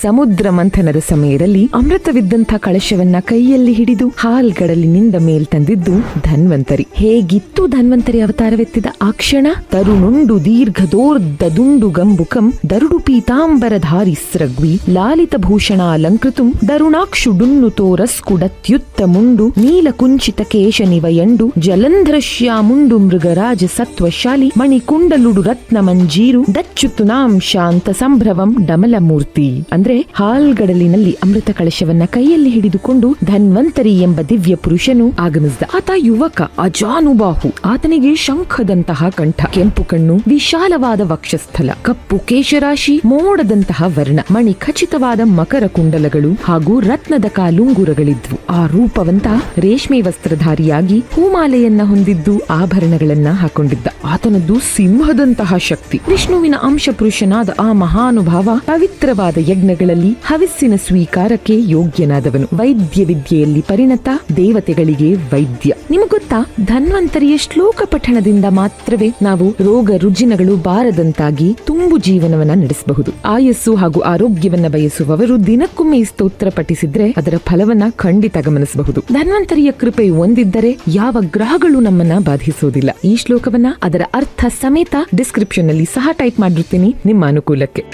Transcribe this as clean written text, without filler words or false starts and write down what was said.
ಸಮುದ್ರ ಮಂಥನದ ಸಮಯದಲ್ಲಿ ಅಮೃತವಿದ್ದಂಥ ಕಳಶವನ್ನ ಕೈಯಲ್ಲಿ ಹಿಡಿದು ಹಾಲ್ಗಡಲಿನಿಂದ ಮೇಲ್ತಂದಿದ್ದು ಧನ್ವಂತರಿ. ಹೇಗಿತ್ತು ಧನ್ವಂತರಿ ಅವತಾರವೆತ್ತಿದ ಆ ಕ್ಷಣ? ತರುಣುಂಡು ದೀರ್ಘದೋರ್ಧ ದುಂಡು ಗಂಬುಕಂ ದರುಡು ಪೀತಾಂಬರಧಾರಿ ಸ್ರಗ್ವಿ ಲಾಲಿತ ಭೂಷಣಾಲಂಕೃತುಂ ದರುಣಾಕ್ಷುಡುನ್ನು ತೋರಸ್ಕುಡತ್ಯುತ್ತಮುಂಡು ನೀಲ ಕುಂಚಿತ ಕೇಶ ನಿವಯಂಡು ಜಲಂಧರಶ್ಯಾಮುಂಡು ಮೃಗರಾಜ ಸತ್ವಶಾಲಿ ಮಣಿಕುಂಡಲುಡು ರತ್ನ ಮಂಜೀರು ದಚ್ಚುತುನಾಂ ಶಾಂತ ಸಂಭ್ರವಂ ಡಮಲ ಮೂರ್ತಿ. ಅಂದ್ರೆ ಹಾಲ್ಗಡಲಿನಲ್ಲಿ ಅಮೃತ ಕಳಶವನ್ನ ಕೈಯಲ್ಲಿ ಹಿಡಿದುಕೊಂಡು ಧನ್ವಂತರಿ ಎಂಬ ದಿವ್ಯ ಪುರುಷನು ಆಗಮಿಸಿದ. ಆತ ಯುವಕ, ಅಜಾನುಬಾಹು. ಆತನಿಗೆ ಶಂಖದಂತಹ ಕಂಠ, ಕೆಂಪು ಕಣ್ಣು, ವಿಶಾಲವಾದ ವಕ್ಷಸ್ಥಲ, ಕಪ್ಪು ಕೇಶರಾಶಿ, ಮೋಡದಂತಹ ವರ್ಣ, ಮಣಿ ಖಚಿತವಾದ ಮಕರ ಕುಂಡಲಗಳು ಹಾಗೂ ರತ್ನದ ಕಾಲುಂಗುರಗಳಿದ್ವು. ಆ ರೂಪವಂತ ರೇಷ್ಮೆ ವಸ್ತ್ರಧಾರಿಯಾಗಿ ಹೂಮಾಲೆಯನ್ನ ಹೊಂದಿದ್ದು ಆಭರಣಗಳನ್ನ ಹಾಕೊಂಡಿದ್ದ. ಆತನದ್ದು ಸಿಂಹದಂತಹ ಶಕ್ತಿ. ವಿಷ್ಣುವಿನ ಅಂಶ ಪುರುಷನಾದ ಆ ಮಹಾನುಭಾವ ಪವಿತ್ರವಾದ ಯಜ್ಞಗಳಲ್ಲಿ ಹವಿಸ್ಸಿನ ಸ್ವೀಕಾರಕ್ಕೆ ಯೋಗ್ಯನಾದವನು. ವೈದ್ಯ ವಿದ್ಯೆಯಲ್ಲಿ ಪರಿಣತ, ದೇವತೆಗಳಿಗೆ ವೈದ್ಯ. ನಿಮಗೊತ್ತಾ, ಧನ್ವಂತರಿಯ ಶ್ಲೋಕ ಪಠಣದಿಂದ ಮಾತ್ರವೇ ನಾವು ರೋಗ ರುಜಿನಗಳು ಬಾರದಂತಾಗಿ ತುಂಬು ಜೀವನವನ್ನ ನಡೆಸಬಹುದು. ಆಯಸ್ಸು ಹಾಗೂ ಆರೋಗ್ಯವನ್ನ ಬಯಸುವವರು ದಿನಕ್ಕೊಮ್ಮೆ ಈ ಸ್ತೋತ್ರ ಪಠಿಸಿದ್ರೆ ಅದರ ಫಲವನ್ನ ಖಂಡಿತ ಗಮನಿಸಬಹುದು. ಧನ್ವಂತರಿಯ ಕೃಪೆಯು ಒಂದಿದ್ದರೆ ಯಾವ ಗ್ರಹಗಳು ನಮ್ಮನ್ನ ಬಾಧಿಸೋದಿಲ್ಲ. ಈ ಶ್ಲೋಕವನ್ನ ಅದರ ಅರ್ಥ ಸಮೇತ ಡಿಸ್ಕ್ರಿಪ್ಷನ್ ನಲ್ಲಿ ಸಹ ಟೈಪ್ ಮಾಡಿರ್ತೀನಿ ನಿಮ್ಮ ಅನುಕೂಲಕ್ಕೆ.